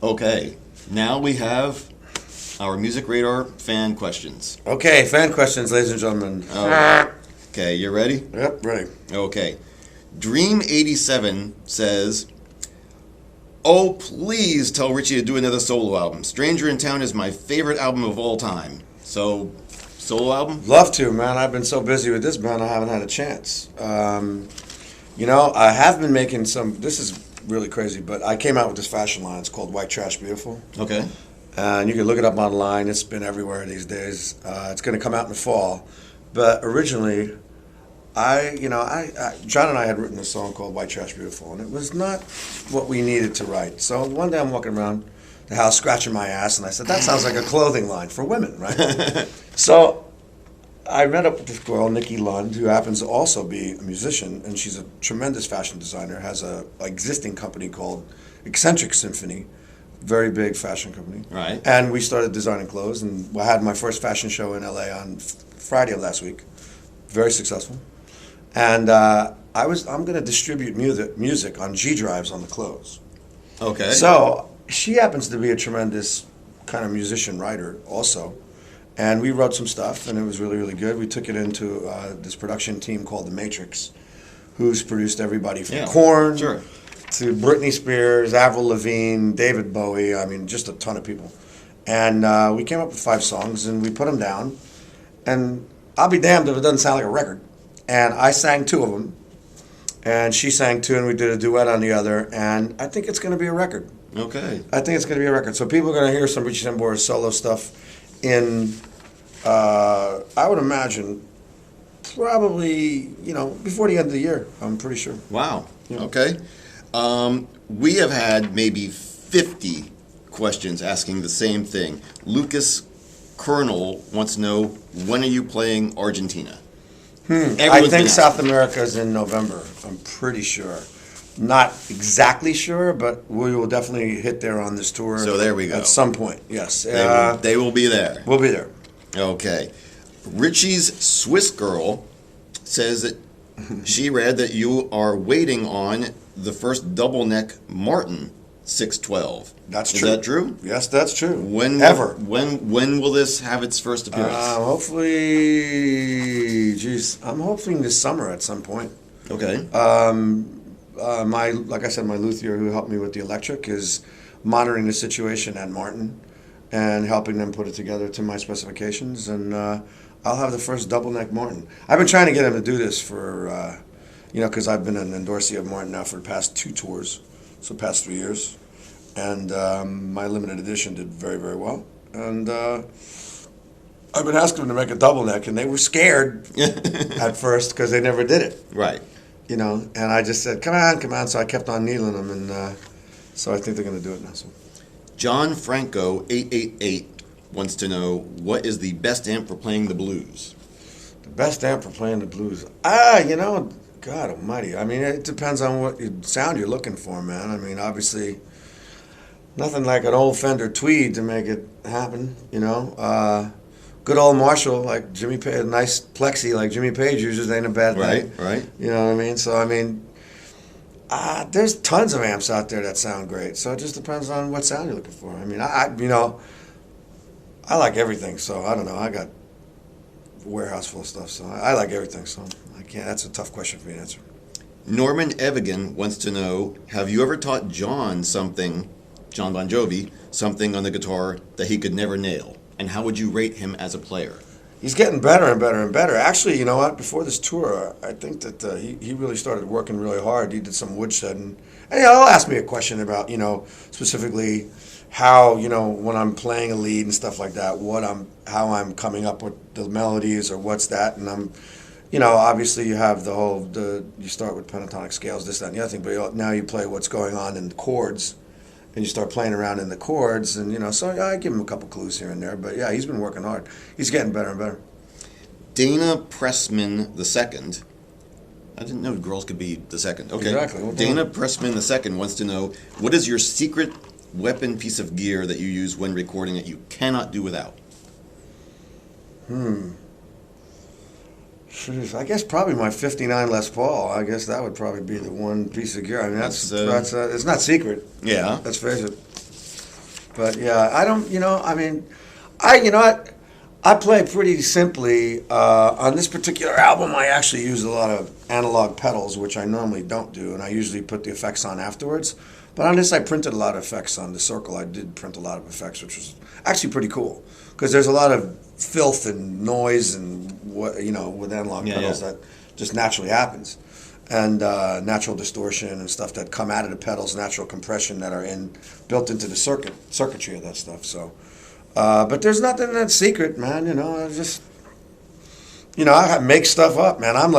Okay, now we have our Music Radar fan questions. Okay, fan questions, ladies and gentlemen. Okay, you ready? Yep, ready. Okay. Dream87 says, "Oh, please tell Richie to do another solo album. Stranger in Town is my favorite album of all time." So, solo album? Love to, man. I've been so busy with this band, I haven't had a chance. I have been making some. This is really crazy, but I came out with this fashion line. It's called White Trash Beautiful. Okay. And you can look it up online. It's been everywhere these days. It's going to come out in the fall. But originally, John and I had written a song called White Trash Beautiful, and it was not what we needed to write. So one day I'm walking around the house scratching my ass, and I said, that sounds like a clothing line for women, right? So I met up with this girl, Nikki Lund, who happens to also be a musician, and she's a tremendous fashion designer, has a existing company called Eccentric Symphony, very big fashion company. Right. And we started designing clothes, and I had my first fashion show in LA on Friday of last week. Very successful. And I'm going to distribute music on G drives on the clothes. Okay. So she happens to be a tremendous kind of musician writer also. And we wrote some stuff, and it was really, really good. We took it into this production team called The Matrix, who's produced everybody from Korn to Britney Spears, Avril Lavigne, David Bowie, I mean, just a ton of people. And we came up with 5 songs, and we put them down. And I'll be damned if it doesn't sound like a record. And I sang 2 of them, and she sang 2, and we did a duet on the other. And I think it's going to be a record. Okay. I think it's going to be a record. So people are going to hear some Richie Sambora solo stuff in, I would imagine, probably, before the end of the year, I'm pretty sure. Wow. Yeah. Okay. We have had maybe 50 questions asking the same thing. Lucas Colonel wants to know, when are you playing Argentina? I think South America is in November. I'm pretty sure. Not exactly sure, but we will definitely hit there on this tour. So there we go. At some point, yes. They will be there. We'll be there. Okay. Richie's Swiss girl says that she read that you are waiting on the first double neck Martin 612. That's true. Is that true? Yes, that's true. When will this have its first appearance? Hopefully, I'm hoping this summer at some point. Okay. Like I said, my luthier who helped me with the electric is monitoring the situation at Martin and helping them put it together to my specifications, and I'll have the first double neck Martin. I've been trying to get him to do this for, because I've been an endorsee of Martin now for the past 2 tours, so the past 3 years, and my limited edition did very, very well, and I've been asking them to make a double neck, and they were scared at first because they never did it. Right. And I just said, come on. So I kept on needling them, and so I think they're going to do it now. So. John Franco 888 wants to know, what is the best amp for playing the blues? The best amp for playing the blues? God almighty. I mean, it depends on what sound you're looking for, man. I mean, obviously, nothing like an old Fender Tweed to make it happen, Good old Marshall, like Jimmy Page, nice plexi like Jimmy Page uses, ain't a bad thing. Right. You know what I mean? So, there's tons of amps out there that sound great. So it just depends on what sound you're looking for. I mean, I like everything. So I don't know. I got a warehouse full of stuff. So I like everything. So I can't. That's a tough question for me to answer. Norman Evigan wants to know, have you ever taught John Bon Jovi, something on the guitar that he could never nail? And how would you rate him as a player? He's getting better and better and better. Actually, you know what? Before this tour, I think that he really started working really hard. He did some woodshedding. And he'll ask me a question about, specifically how, when I'm playing a lead and stuff like that, how I'm coming up with the melodies or what's that. And I'm, obviously you have you start with pentatonic scales, this, that, and the other thing, but now you play what's going on in the chords. And you start playing around in the chords, and so I give him a couple clues here and there. But yeah, he's been working hard. He's getting better and better. Dana Pressman II. I didn't know girls could be the second. Okay. Exactly. Dana Pressman II wants to know, what is your secret weapon piece of gear that you use when recording that you cannot do without? I guess probably my 59 Les Paul. I guess that would probably be the one piece of gear. I mean, that's it's not secret. Yeah. Let's face it. But yeah, I don't, I mean, you know what? I play pretty simply. On this particular album, I actually use a lot of analog pedals, which I normally don't do, and I usually put the effects on afterwards. But on this, I printed a lot of effects on the Circle. I did print a lot of effects, which was actually pretty cool, because there's a lot of filth and noise and with analog pedals that just naturally happens, and natural distortion and stuff that come out of the pedals, natural compression that are built into the circuitry of that stuff. So. But there's nothing that's secret, man. I just, I make stuff up, man. I'm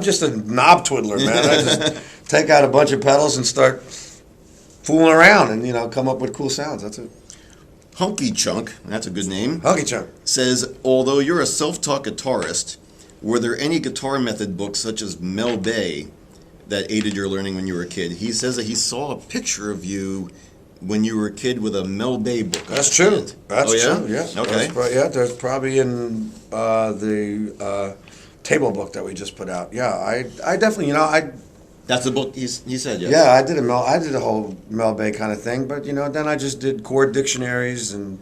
just a knob twiddler, man. I just take out a bunch of pedals and start fooling around and, come up with cool sounds. That's it. Hunky Chunk, that's a good name, Hunky Chunk says, although you're a self-taught guitarist, were there any guitar method books such as Mel Bay that aided your learning when you were a kid? He says that he saw a picture of you when you were a kid with a Mel Bay book. That's true. That's true. Yeah. Okay. There's probably in the table book that we just put out. Yeah, I definitely, That's the book he said. Yes. Yeah, I did a whole Mel Bay kind of thing, but then I just did chord dictionaries and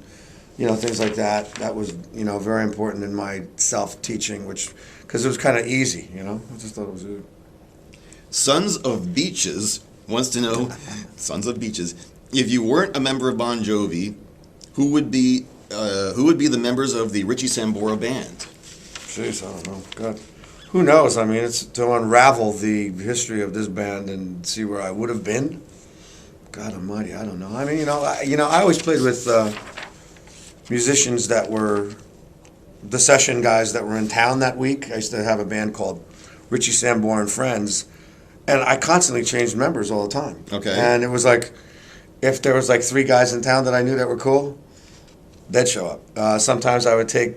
things like that. That was very important in my self-teaching, because it was kind of easy. I just thought it was good. Sons of Beaches wants to know, Sons of Beaches, if you weren't a member of Bon Jovi, who would be the members of the Richie Sambora band? Jeez, I don't know. God, who knows? I mean, it's to unravel the history of this band and see where I would have been. God Almighty, I don't know. I mean, I always played with musicians that were the session guys that were in town that week. I used to have a band called Richie Sambora and Friends, and I constantly changed members all the time. Okay. And it was like, if there was like 3 guys in town that I knew that were cool, they'd show up. Sometimes I would take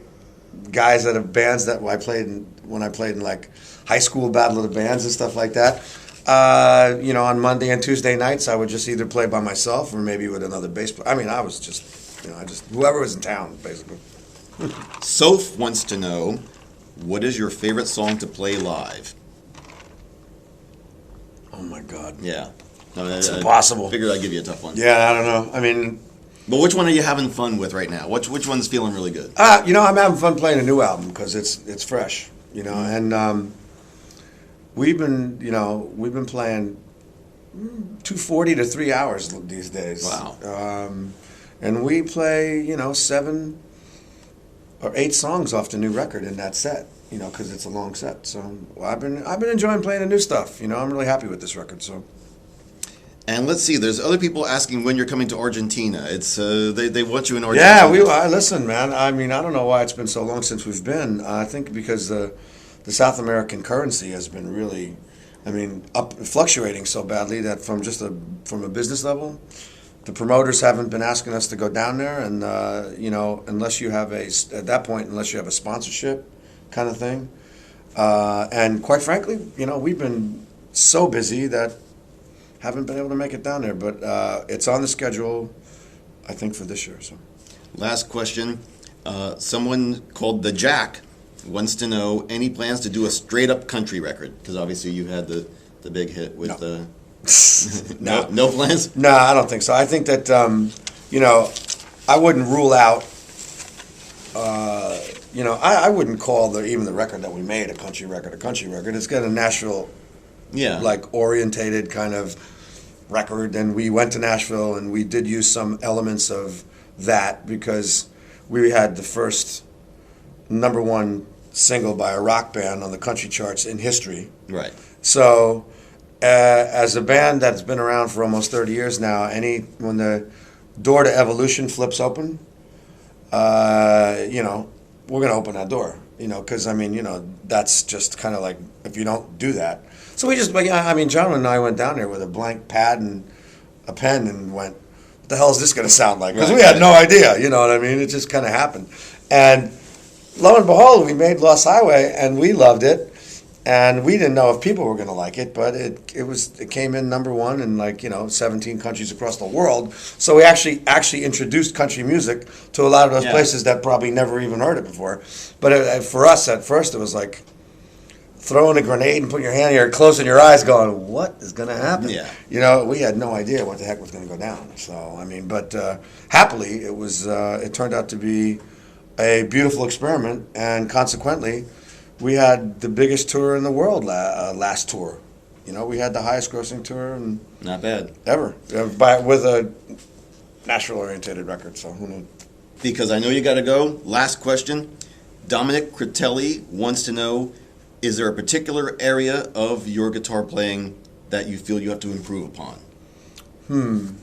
guys out of bands that I played in like high school battle of the bands and stuff like that. On Monday and Tuesday nights, I would just either play by myself or maybe with another bass player. I mean, I was just, whoever was in town, basically. Soph wants to know, what is your favorite song to play live? Oh my God. Yeah. It's impossible. I figured I'd give you a tough one. Yeah, I don't know. I mean... But which one are you having fun with right now? Which one's feeling really good? I'm having fun playing a new album because it's fresh, and we've been playing 240 to 3 hours these days. Wow. And we play, 7 or 8 songs off the new record in that set, because it's a long set. So I've been enjoying playing the new stuff. I'm really happy with this record. So. And let's see, there's other people asking when you're coming to Argentina. It's they want you in Argentina. Yeah, listen, man. I mean, I don't know why it's been so long since we've been. I think because the South American currency has been really, fluctuating so badly that from a business level, the promoters haven't been asking us to go down there, and unless you have a sponsorship kind of thing, and quite frankly, we've been so busy that. Haven't been able to make it down there, but it's on the schedule, I think, for this year. So, last question. Someone called the Jack wants to know any plans to do a straight-up country record, because obviously you had the big hit with the. No plans. No, I don't think so. I think that I wouldn't rule out. I wouldn't call even the record that we made a country record. It's got a Nashville. Yeah. Like orientated kind of record, and we went to Nashville and we did use some elements of that because we had the first #1 single by a rock band on the country charts in history. Right. So as a band that's been around for almost 30 years now, when the door to evolution flips open, we're going to open that door, because that's just kind of like, if you don't do that. So we just, John and I went down there with a blank pad and a pen and went, what the hell is this going to sound like? Because we had no idea, you know what I mean? It just kind of happened. And lo and behold, we made Lost Highway, and we loved it. And we didn't know if people were going to like it, but it came in #1 in 17 countries across the world. So we actually introduced country music to a lot of those places that probably never even heard it before. But for us at first, it was like, throwing a grenade and putting your hand here and closing your eyes going, what is going to happen? Yeah. You know, we had no idea what the heck was going to go down. So, I mean, but happily, it turned out to be a beautiful experiment, and consequently, we had the biggest tour in the world last tour. You know, we had the highest grossing tour Not bad. ever with a Nashville-orientated record, so who knew? Because I know you got to go. Last question. Dominic Critelli wants to know, is there a particular area of your guitar playing that you feel you have to improve upon? You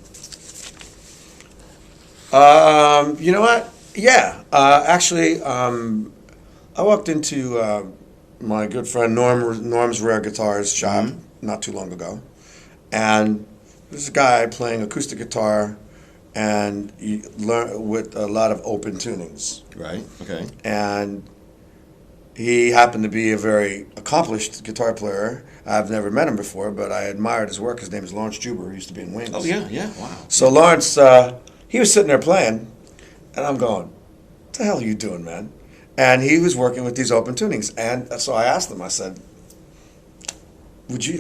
know what? Yeah. Actually, I walked into my good friend Norm's Rare Guitars shop not too long ago, and there's a guy playing acoustic guitar, and you learn with a lot of open tunings. Right. Okay. And he happened to be a very accomplished guitar player. I've never met him before, but I admired his work. His name is Lawrence Juber. He used to be in Wings. Oh yeah. Yeah. Wow. So Lawrence, he was sitting there playing, and I'm going, what the hell are you doing, man? And he was working with these open tunings. And so I asked him, I said,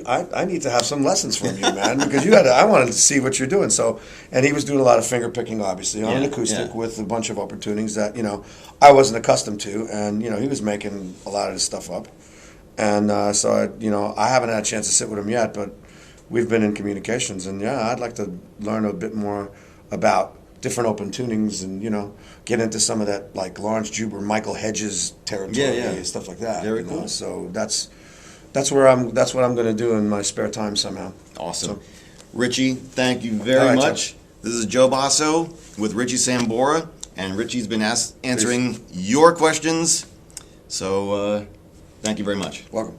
I need to have some lessons from you, man, because I wanted to see what you're doing. So, and he was doing a lot of finger picking, obviously, on an acoustic with a bunch of open tunings that, I wasn't accustomed to. And, he was making a lot of this stuff up. And so, I haven't had a chance to sit with him yet, but we've been in communications. And, yeah, I'd like to learn a bit more about different open tunings and, get into some of that, like Lawrence Juber, Michael Hedges territory and stuff like that. Very cool. So that's what I'm going to do in my spare time somehow. Awesome. So, Richie, thank you very much. Tim. This is Joe Bosso with Richie Sambora, and Richie's been answering your questions. So thank you very much. Welcome.